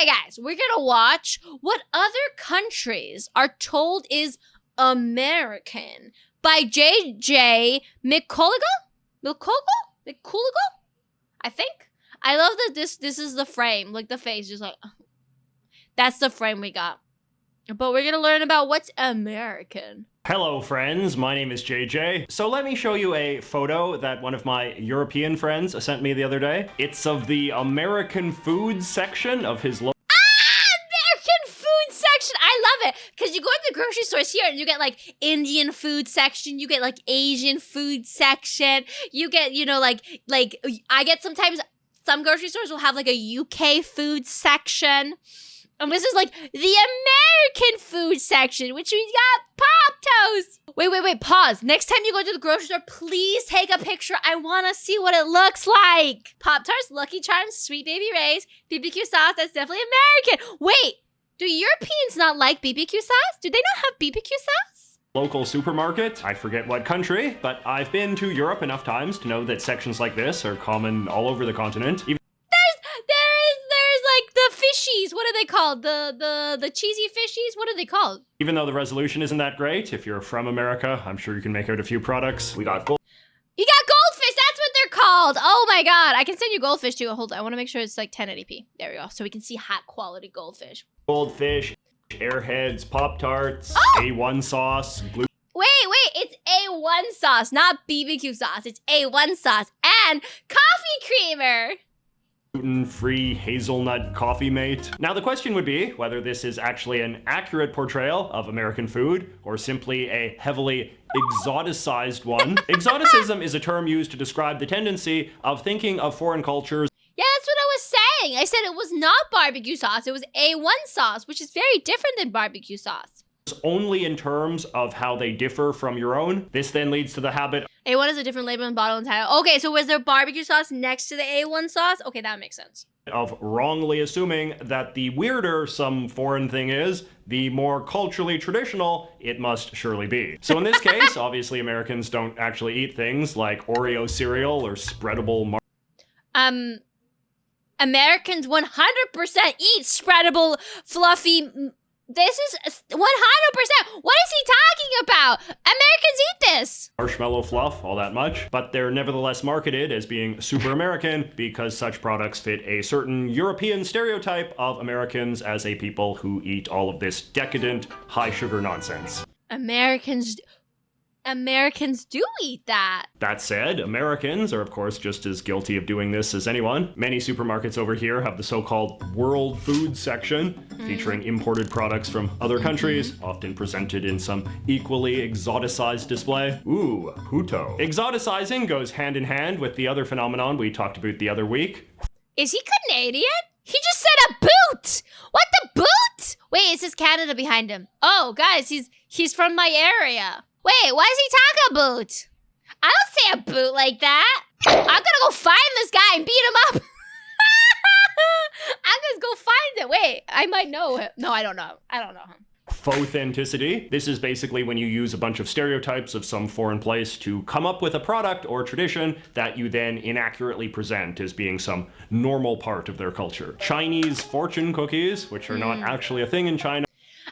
Okay, guys, we're gonna watch what other countries are told is American by J.J. McCullough? I think. I love that this is the frame, like the face, just like, that's the frame we got. But we're gonna learn about what's American. Hello friends, my name is JJ. So let me show you a photo that one of my European friends sent me the other day. It's of the American food section of his local American food section. I love it. Because you go to the grocery stores here and you get like Indian food section, you get like Asian food section, you get, you know, like I get sometimes some grocery stores will have like a UK food section. And this is like the American food section, which we got Pop-Toast. Wait, pause. Next time you go to the grocery store, please take a picture. I want to see what it looks like. Pop-Tarts, Lucky Charms, Sweet Baby Ray's, BBQ sauce, that's definitely American. Wait, do Europeans not like BBQ sauce? Do they not have BBQ sauce? Local supermarket. I forget what country, but I've been to Europe enough times to know that sections like this are common all over the continent. There's like the fishies. What are they called? The cheesy fishies? What are they called? Even though the resolution isn't that great, if you're from America, I'm sure you can make out a few products. We got gold. You got goldfish. That's what they're called. Oh my god. I can send you goldfish too. Hold on. I want to make sure it's like 1080p. There we go. So we can see hot quality goldfish. Goldfish, Airheads, Pop-Tarts, Oh! A1 sauce, blue. Wait. It's A1 sauce, not BBQ sauce. It's A1 sauce and coffee creamer. Gluten-free hazelnut coffee mate. Now the question would be whether this is actually an accurate portrayal of American food or simply a heavily exoticized one. Exoticism is a term used to describe the tendency of thinking of foreign cultures. Yeah, that's what I was saying. I said it was not barbecue sauce. It was A1 sauce, which is very different than barbecue sauce. Only in terms of how they differ from your own. This then leads to the habit A1 is a different label and bottle and title. Okay, so was there barbecue sauce next to the A1 sauce? Okay, that makes sense. of wrongly assuming that the weirder some foreign thing is, the more culturally traditional it must surely be. So in this case, obviously Americans don't actually eat things like Oreo cereal or spreadable Americans 100% eat spreadable, fluffy. This is 100%. What is he talking about? Americans eat this. marshmallow fluff all that much, but they're nevertheless marketed as being super American because such products fit a certain European stereotype of Americans as a people who eat all of this decadent, high sugar nonsense. Americans do eat that. That said, Americans are of course just as guilty of doing this as anyone. Many supermarkets over here have the so-called world food section, featuring imported products from other countries, often presented in some equally exoticized display. Ooh, puto. Exoticizing goes hand in hand with the other phenomenon we talked about the other week. Is he Canadian? He just said a boot. What, the boot? Wait, it says Canada behind him. Oh, guys, he's from my area. Wait, what is he talking about? I don't say a boot like that. I'm gonna go find this guy and beat him up. I'm gonna go find him. Wait, I might know him. No, I don't know. I don't know him. Faux-authenticity. This is basically when you use a bunch of stereotypes of some foreign place to come up with a product or tradition that you then inaccurately present as being some normal part of their culture. Chinese fortune cookies, which are not actually a thing in China.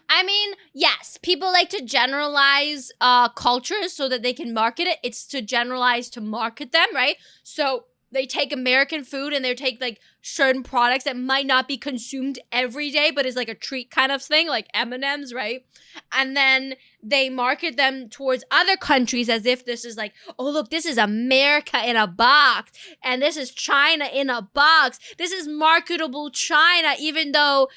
I mean, yes, people like to generalize cultures so that they can market it. It's to generalize to market them, right? So they take American food and they take like certain products that might not be consumed every day, but is like a treat kind of thing, like M&Ms, right? And then they market them towards other countries as if this is like, oh, look, this is America in a box. And this is China in a box. This is marketable China, even though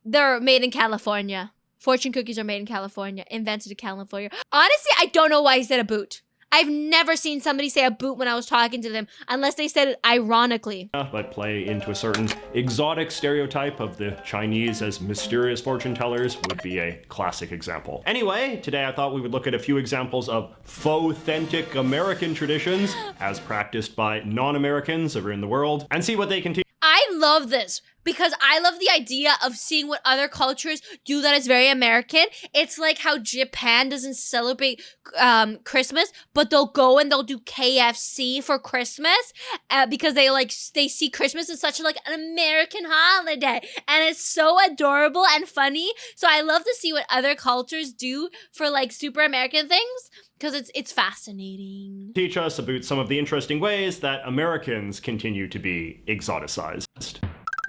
they're made in California. Fortune cookies are made in California, invented in California. Honestly, I don't know why he said a boot. I've never seen somebody say a boot when I was talking to them, unless they said it ironically. But play into a certain exotic stereotype of the Chinese as mysterious fortune tellers would be a classic example. Anyway, today I thought we would look at a few examples of faux-authentic American traditions as practiced by non-Americans around the world and see what they can teach. I love this. because I love the idea of seeing what other cultures do that is very American. It's like how Japan doesn't celebrate Christmas, but they'll go and they'll do KFC for Christmas because they see Christmas as such like an American holiday, and it's so adorable and funny. So I love to see what other cultures do for like super American things, because it's fascinating. Teach us about some of the interesting ways that Americans continue to be exoticized.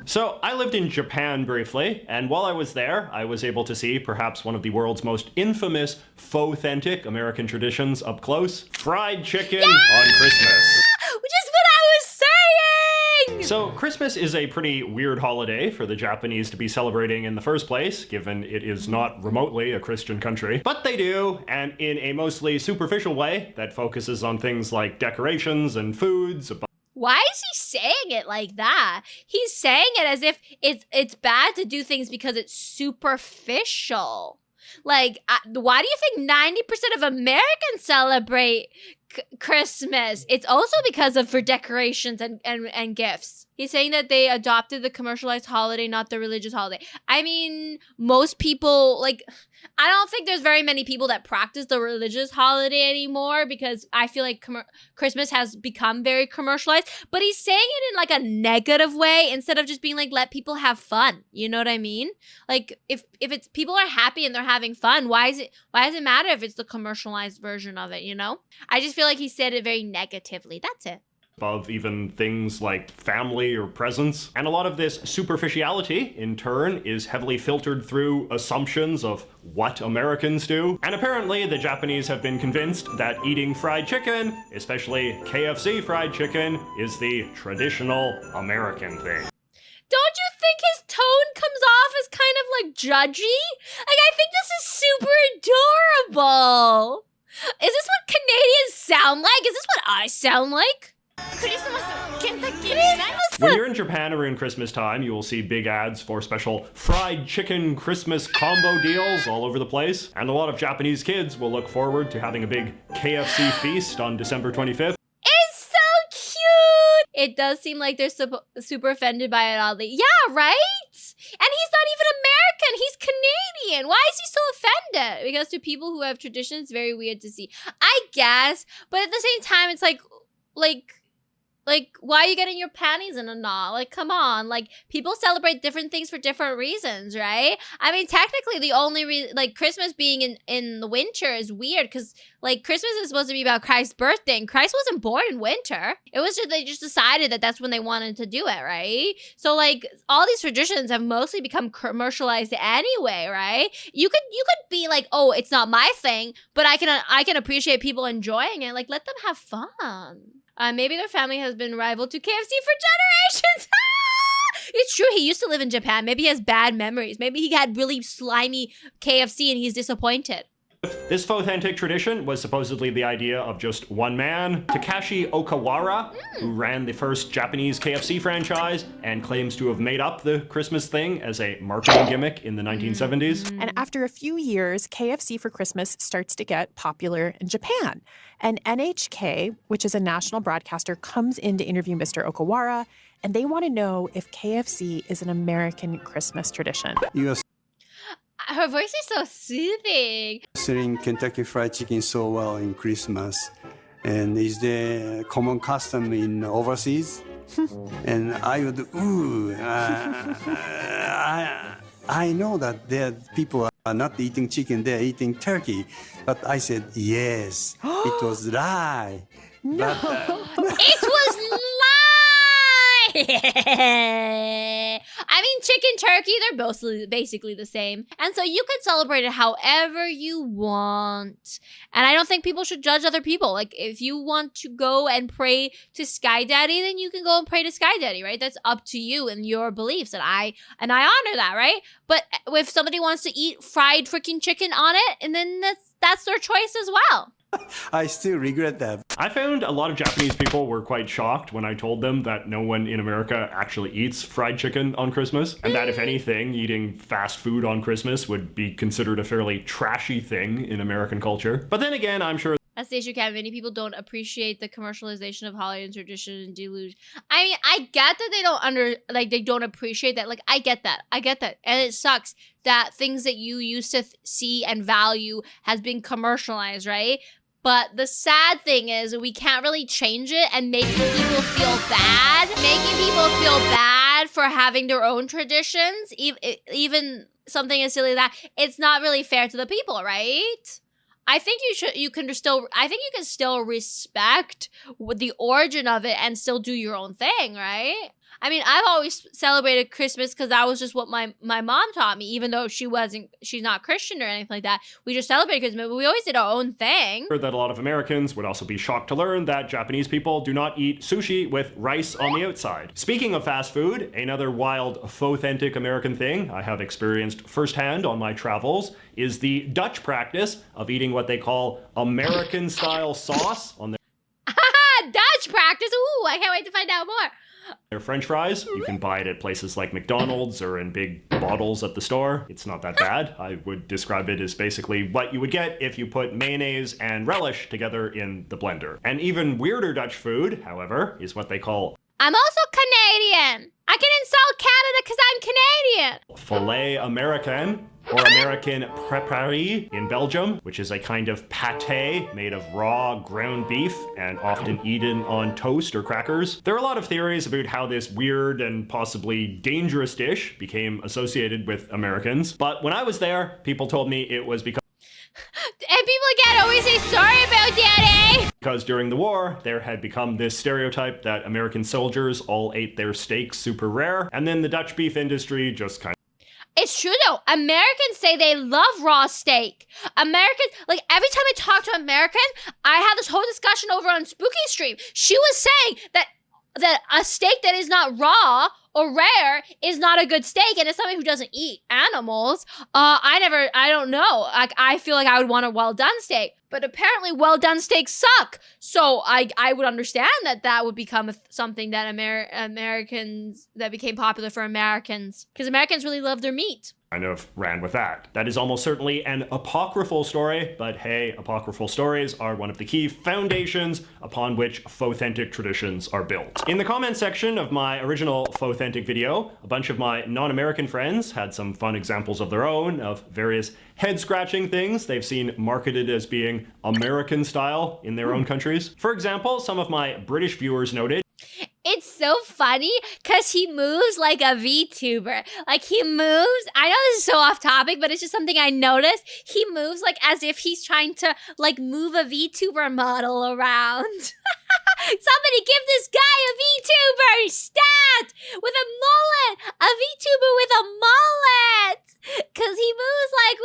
So I lived in Japan briefly, and while I was there, I was able to see perhaps one of the world's most infamous, faux-authentic American traditions up close: fried chicken on Christmas. Which is what I was saying! So Christmas is a pretty weird holiday for the Japanese to be celebrating in the first place, given it is not remotely a Christian country. But they do, and in a mostly superficial way that focuses on things like decorations and foods. Why is he saying it like that? He's saying it as if it's bad to do things because it's superficial. Like, why do you think 90% of Americans celebrate Christmas? It's also because of for decorations and gifts. He's saying that they adopted the commercialized holiday, not the religious holiday. I mean, most people, like, I don't think there's very many people that practice the religious holiday anymore, because I feel like Christmas has become very commercialized. But he's saying it in like a negative way instead of just being like, let people have fun. You know what I mean? Like, if it's people are happy and they're having fun, why does it matter if it's the commercialized version of it, you know? I just feel like he said it very negatively. That's it. Of even things like family or presents. And a lot of this superficiality, in turn, is heavily filtered through assumptions of what Americans do. And apparently, the Japanese have been convinced that eating fried chicken, especially KFC fried chicken, is the traditional American thing. Don't you think his tone comes off as kind of like judgy? Like, I think this is super adorable. Is this what Canadians sound like? Is this what I sound like? When you're in Japan around Christmas time, you will see big ads for special fried chicken Christmas combo deals all over the place. And a lot of Japanese kids will look forward to having a big KFC feast on December 25th. It's so cute! It does seem like they're super offended by it, oddly. Yeah, right? And he's not even American. He's Canadian. Why is he so offended? Because to people who have traditions, it's very weird to see. I guess. But at the same time, it's like, why are you getting your panties in a knot? Like, come on. Like, people celebrate different things for different reasons, right? I mean, technically, the only Christmas being in the winter is weird, because, like, Christmas is supposed to be about Christ's birthday, and Christ wasn't born in winter. It was just, they just decided that that's when they wanted to do it, right? So, like, all these traditions have mostly become commercialized anyway, right? You could be like, oh, it's not my thing, but I can appreciate people enjoying it. Like, let them have fun. Maybe their family has been rival to KFC for generations. It's true, he used to live in Japan. Maybe he has bad memories. Maybe he had really slimy KFC and he's disappointed. This faux-authentic tradition was supposedly the idea of just one man, Takashi Okawara, who ran the first Japanese KFC franchise and claims to have made up the Christmas thing as a marketing gimmick in the 1970s. And after a few years, KFC for Christmas starts to get popular in Japan. And NHK, which is a national broadcaster, comes in to interview Mr. Okawara, and they want to know if KFC is an American Christmas tradition. Her voice is so soothing. Selling Kentucky Fried Chicken so well in Christmas, and is there common custom in overseas? And I would, I know that there people are not eating chicken, they're eating turkey. But I said, yes, it was lie. No. It was lie! I mean, chicken, turkey, they're both basically the same. And so you can celebrate it however you want. And I don't think people should judge other people. Like, if you want to go and pray to Sky Daddy, then you can go and pray to Sky Daddy, right? That's up to you and your beliefs. And I honor that, right? But if somebody wants to eat fried freaking chicken on it, and then that's their choice as well. I still regret that. I found a lot of Japanese people were quite shocked when I told them that no one in America actually eats fried chicken on Christmas, and that if anything, eating fast food on Christmas would be considered a fairly trashy thing in American culture. But then again, I'm sure As the issue can, many people don't appreciate the commercialization of holiday and tradition and deluge. I mean, I get that they don't appreciate that. Like, I get that. And it sucks that things that you used to see and value has been commercialized, right? But the sad thing is we can't really change it, and making people feel bad for having their own traditions, even something as silly as that, it's not really fair to the people, right? I think you can still respect the origin of it and still do your own thing, right? I mean, I've always celebrated Christmas because that was just what my mom taught me, even though she's not Christian or anything like that. We just celebrated Christmas, but we always did our own thing. That a lot of Americans would also be shocked to learn that Japanese people do not eat sushi with rice on the outside. Speaking of fast food, another wild, faux-authentic American thing I have experienced firsthand on my travels is the Dutch practice of eating what they call American-style sauce on their Dutch practice? Ooh, I can't wait to find out more. Their French fries. You can buy it at places like McDonald's or in big bottles at the store. It's not that bad. I would describe it as basically what you would get if you put mayonnaise and relish together in the blender. An even weirder Dutch food, however, is what they call I'm also Canadian. I can insult Canada because I'm Canadian. filet Americain, or American préparé in Belgium, which is a kind of pâté made of raw ground beef and often eaten on toast or crackers. There are a lot of theories about how this weird and possibly dangerous dish became associated with Americans, but when I was there, people told me it was because And people again always say sorry about that, eh? Because during the war, there had become this stereotype that American soldiers all ate their steaks super rare, and then the Dutch beef industry just kind It's true though. Americans say they love raw steak. Americans, like every time I talk to an American, I have this whole discussion over on Spooky Stream. She was saying that a steak that is not raw or rare is not a good steak, and as somebody who doesn't eat animals, I don't know. Like I feel like I would want a well done steak, but apparently well done steaks suck. So I would understand that would become something that Americans that became popular for Americans because Americans really love their meat. kind of ran with that. That is almost certainly an apocryphal story, but hey, apocryphal stories are one of the key foundations upon which faux-authentic traditions are built. In the comment section of my original faux-authentic video, a bunch of my non-American friends had some fun examples of their own of various head-scratching things they've seen marketed as being American style in their own countries. For example, some of my British viewers noted, it's so funny because he moves like a VTuber. Like he moves, I know this is so off topic, but it's just something I noticed. He moves like as if he's trying to like move a VTuber model around. Somebody give this guy a VTuber stat with a mullet. A VTuber with a mullet. Because he moves like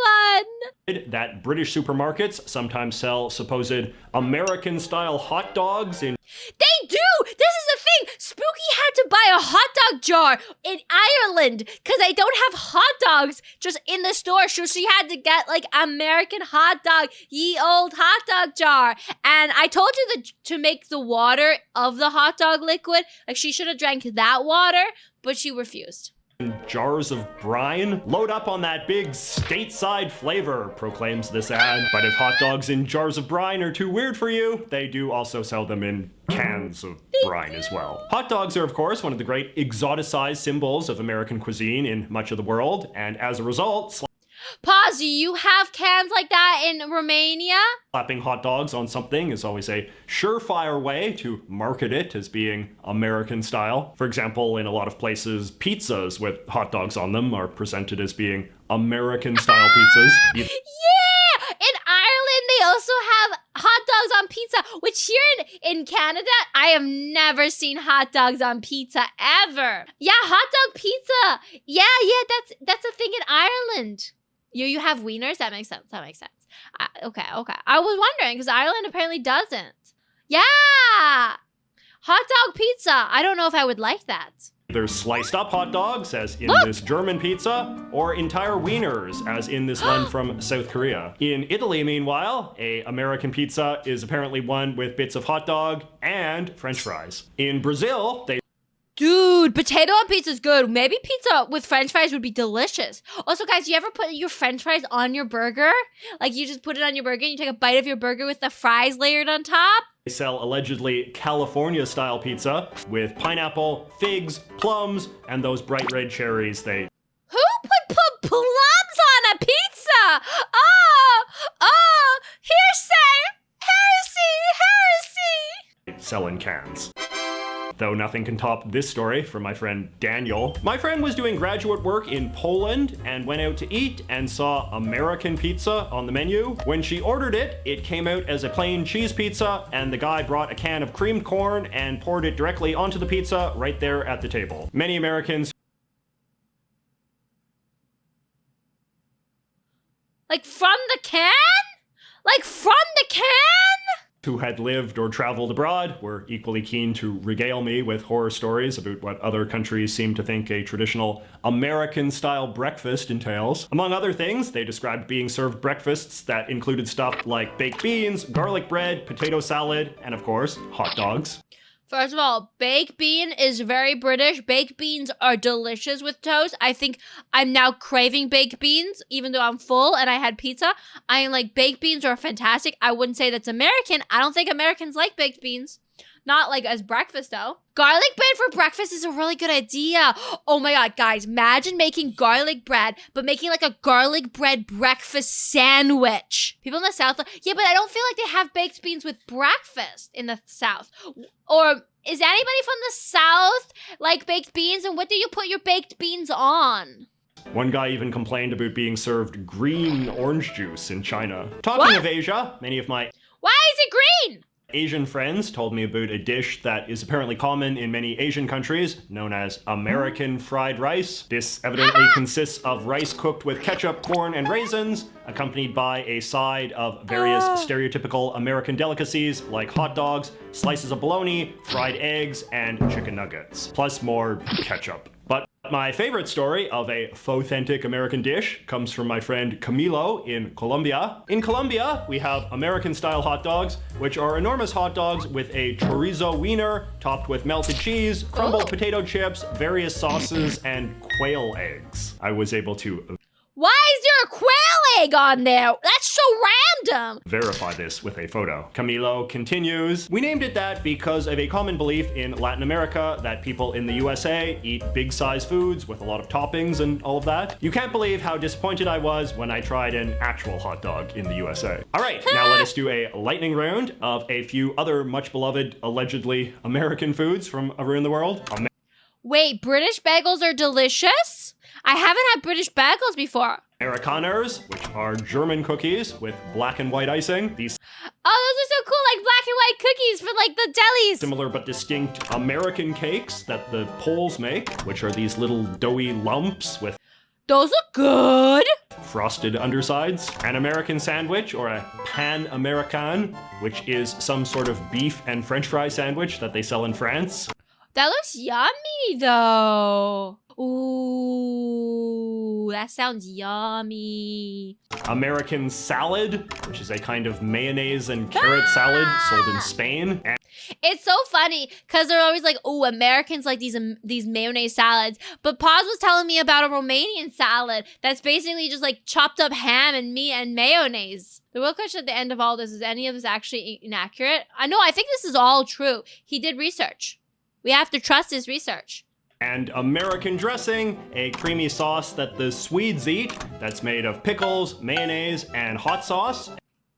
one. that British supermarkets sometimes sell supposed American-style hot dogs in They do! This is the thing! Spooky had to buy a hot dog jar in Ireland because they don't have hot dogs just in the store. So she had to get like American hot dog, ye old hot dog jar. And I told you to make the water of the hot dog liquid. Like she should have drank that water, but she refused. jars of brine. Load up on that big stateside flavor, proclaims this ad. But if hot dogs in jars of brine are too weird for you, they do also sell them in cans of brine as well. Hot dogs are, of course, one of the great exoticized symbols of American cuisine in much of the world, and as a result, Pause, do you have cans like that in Romania? slapping hot dogs on something is always a surefire way to market it as being American style. For example, in a lot of places, pizzas with hot dogs on them are presented as being American style pizzas. Yeah! In Ireland, they also have hot dogs on pizza, which here in Canada, I have never seen hot dogs on pizza ever. Yeah, hot dog pizza. Yeah, that's a thing in Ireland. You have wieners? That makes sense. Okay. I was wondering because Ireland apparently doesn't. Yeah! Hot dog pizza. I don't know if I would like that. There's sliced up hot dogs, as in this German pizza, or entire wieners, as in this one from South Korea. In Italy, meanwhile, a American pizza is apparently one with bits of hot dog and French fries. In Brazil, they Dude! Dude, potato on pizza is good. Maybe pizza with french fries would be delicious. Also, guys, you ever put your french fries on your burger? Like, you just put it on your burger and you take a bite of your burger with the fries layered on top? They sell allegedly California-style pizza with pineapple, figs, plums, and those bright red cherries they... Who put plums on a pizza? Oh, heresy! sell in cans. Though nothing can top this story from my friend Daniel. My friend was doing graduate work in Poland and went out to eat and saw American pizza on the menu. When she ordered it, it came out as a plain cheese pizza, and the guy brought a can of creamed corn and poured it directly onto the pizza right there at the table. Many Americans Like from the can? Like from the can? who had lived or traveled abroad were equally keen to regale me with horror stories about what other countries seem to think a traditional American-style breakfast entails. Among other things, they described being served breakfasts that included stuff like baked beans, garlic bread, potato salad, and of course, hot dogs. First of all, baked bean is very British. Baked beans are delicious with toast. I think I'm now craving baked beans, even though I'm full and I had pizza. I am like, baked beans are fantastic. I wouldn't say that's American. I don't think Americans like baked beans. Not like as breakfast though. Garlic bread for breakfast is a really good idea. Oh my God, guys, imagine making garlic bread, but making like a garlic bread breakfast sandwich. People in the South, yeah, but I don't feel like they have baked beans with breakfast in the South. Or is anybody from the South like baked beans? And what do you put your baked beans on? One guy even complained about being served green orange juice in China. Talking of Asia, many of my Why is it green? Asian friends told me about a dish that is apparently common in many Asian countries, known as American fried rice. This evidently consists of rice cooked with ketchup, corn, and raisins, accompanied by a side of various stereotypical American delicacies like hot dogs, slices of bologna, fried eggs, and chicken nuggets, plus more ketchup. But my favorite story of a authentic American dish comes from my friend Camilo in Colombia. In Colombia, we have American-style hot dogs, which are enormous hot dogs with a chorizo wiener topped with melted cheese, crumbled potato chips, various sauces, and quail eggs. I was able to Why is there a quail egg on there? That's so random. verify this with a photo. Camilo continues, "We named it that because of a common belief in Latin America that people in the USA eat big-size foods with a lot of toppings and all of that. You can't believe how disappointed I was when I tried an actual hot dog in the USA." All right, now let us do a lightning round of a few other much beloved, allegedly American foods from around the world. Wait, British bagels are delicious? I haven't had British bagels before. Amerikaners, which are German cookies with black and white icing. These Oh, those are so cool, like black and white cookies for like the delis. similar but distinct American cakes that the Poles make, which are these little doughy lumps with Those look good. frosted undersides. An American sandwich, or a pan American, which is some sort of beef and french fry sandwich that they sell in France. That looks yummy though. Ooh, that sounds yummy. American salad, which is a kind of mayonnaise and carrot salad sold in Spain. And It's so funny because they're always like, "Oh, Americans like these mayonnaise salads." But Paz was telling me about a Romanian salad that's basically just like chopped up ham and meat and mayonnaise. The real question at the end of all this is any of this actually inaccurate? I think this is all true. He did research. We have to trust his research. and American dressing, a creamy sauce that the Swedes eat that's made of pickles, mayonnaise, and hot sauce.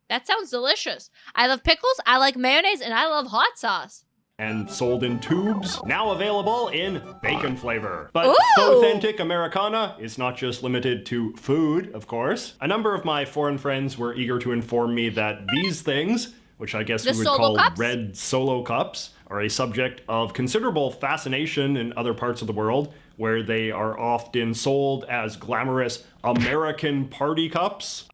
That sounds delicious. I love pickles, I like mayonnaise, and I love hot sauce. And sold in tubes, now available in bacon flavor. But Ooh! authentic Americana is not just limited to food, of course. A number of my foreign friends were eager to inform me that these things, which I guess The we would solo call cups? red solo cups, are a subject of considerable fascination in other parts of the world, where they are often sold as glamorous American party cups.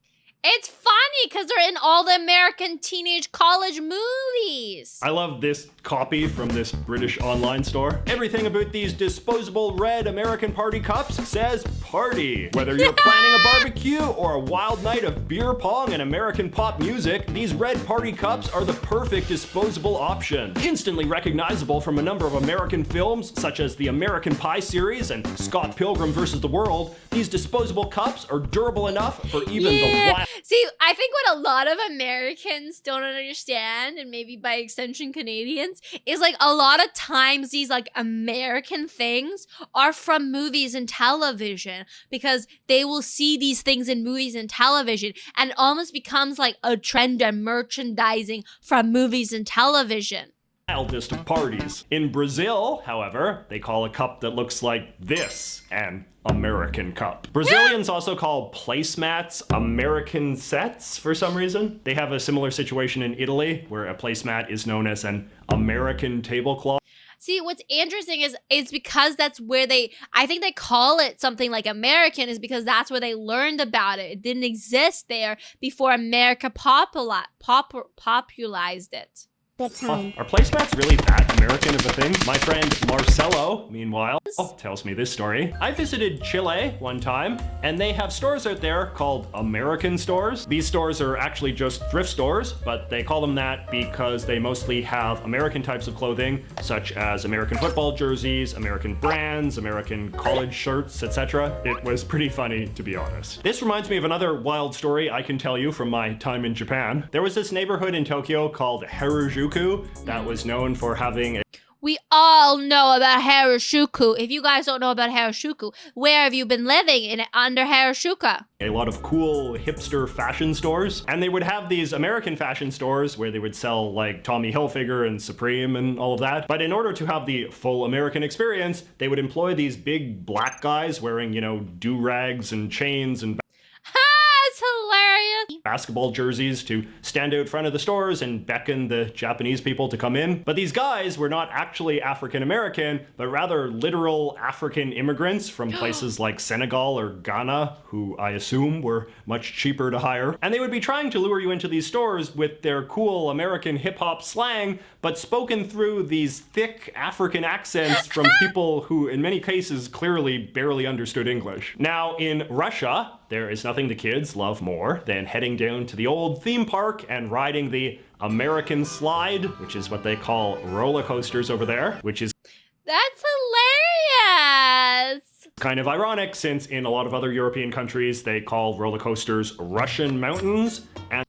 It's funny because they're in all the American teenage college movies. I love this copy from this British online store. Everything about these disposable red American party cups says party. Whether you're planning a barbecue or a wild night of beer pong and American pop music, these red party cups are the perfect disposable option. Instantly recognizable from a number of American films, such as the American Pie series and Scott Pilgrim vs. the World, these disposable cups are durable enough for even the wild. See, I think what a lot of Americans don't understand, and maybe by extension Canadians, is like a lot of times these like American things are from movies and television, because they will see these things in movies and television and it almost becomes like a trend and merchandising from movies and television. Wildest of parties. In Brazil, however, they call a cup that looks like this an American cup. Brazilians also call placemats American sets for some reason. They have a similar situation in Italy, where a placemat is known as an American tablecloth. See, what's interesting is it's because that's where I think they call it something like American is because that's where they learned about it. It didn't exist there before America popularized it. Are placemats really that American of a thing? My friend Marcelo, meanwhile, tells me this story. I visited Chile one time, and they have stores out there called American stores. These stores are actually just thrift stores, but they call them that because they mostly have American types of clothing, such as American football jerseys, American brands, American college shirts, etc. It was pretty funny, to be honest. This reminds me of another wild story I can tell you from my time in Japan. There was this neighborhood in Tokyo called Harajuku that was known for having a We all know about Harajuku. If you guys don't know about Harajuku, where have you been living under Harajuku? a lot of cool hipster fashion stores. And they would have these American fashion stores where they would sell like Tommy Hilfiger and Supreme and all of that. But in order to have the full American experience, they would employ these big black guys wearing, you know, do-rags and chains and It's hilarious. basketball jerseys to stand out front of the stores and beckon the Japanese people to come in. But these guys were not actually African American, but rather literal African immigrants from places like Senegal or Ghana, who I assume were much cheaper to hire. And they would be trying to lure you into these stores with their cool American hip-hop slang, but spoken through these thick African accents from people who in many cases clearly barely understood English. Now in Russia, there is nothing the kids love more than heading down to the old theme park and riding the American slide, which is what they call roller coasters over there, which is That's hilarious. kind of ironic since in a lot of other European countries they call roller coasters Russian mountains, and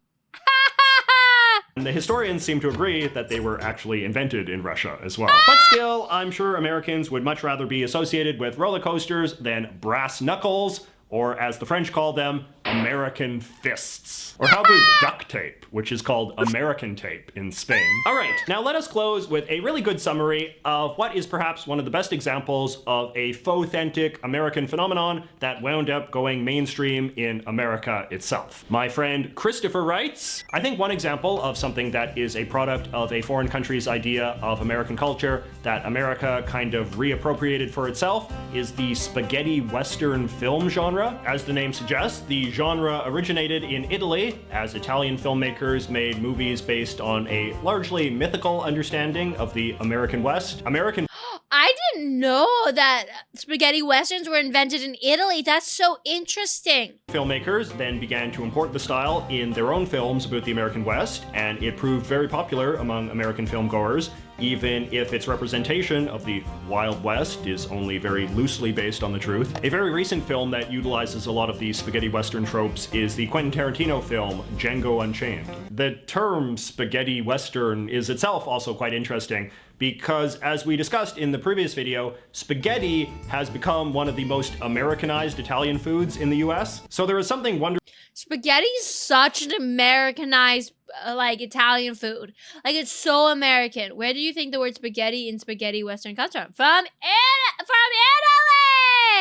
the historians seem to agree that they were actually invented in Russia as well. But still, I'm sure Americans would much rather be associated with roller coasters than brass knuckles, or as the French call them, American fists. Or how about duct tape, which is called American tape in Spain. All right, now let us close with a really good summary of what is perhaps one of the best examples of a faux-authentic American phenomenon that wound up going mainstream in America itself. My friend Christopher writes, I think one example of something that is a product of a foreign country's idea of American culture that America kind of reappropriated for itself is the spaghetti western film genre. As the name suggests, the genre originated in Italy as Italian filmmakers made movies based on a largely mythical understanding of the American West. I didn't know that spaghetti westerns were invented in Italy. That's so interesting. Filmmakers then began to import the style in their own films about the American West, and it proved very popular among American filmgoers, even if its representation of the Wild West is only very loosely based on the truth. A very recent film that utilizes a lot of these spaghetti western tropes is the Quentin Tarantino film Django Unchained. The term spaghetti western is itself also quite interesting, because as we discussed in the previous video, spaghetti has become one of the most Americanized Italian foods in the US. So there is something wonderful. Spaghetti is such an Americanized, like, Italian food. Like, it's so American. Where do you think the word spaghetti in spaghetti western comes from? From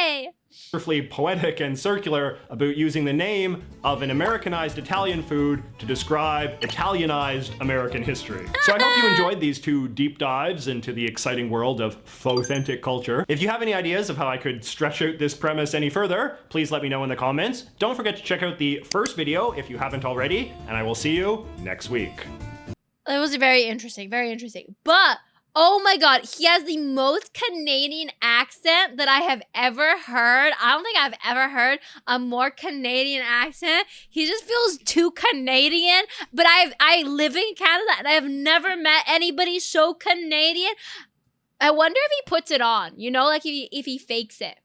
Italy! Wonderfully poetic and circular about using the name of an Americanized Italian food to describe Italianized American history. So I hope you enjoyed these two deep dives into the exciting world of faux-authentic culture. If you have any ideas of how I could stretch out this premise any further, please let me know in the comments. Don't forget to check out the first video if you haven't already, and I will see you next week. It was very interesting, very interesting. But, Oh my God, he has the most Canadian accent that I have ever heard. I don't think I've ever heard a more Canadian accent. He just feels too Canadian. But I live in Canada and I have never met anybody so Canadian. I wonder if he puts it on, like if he fakes it.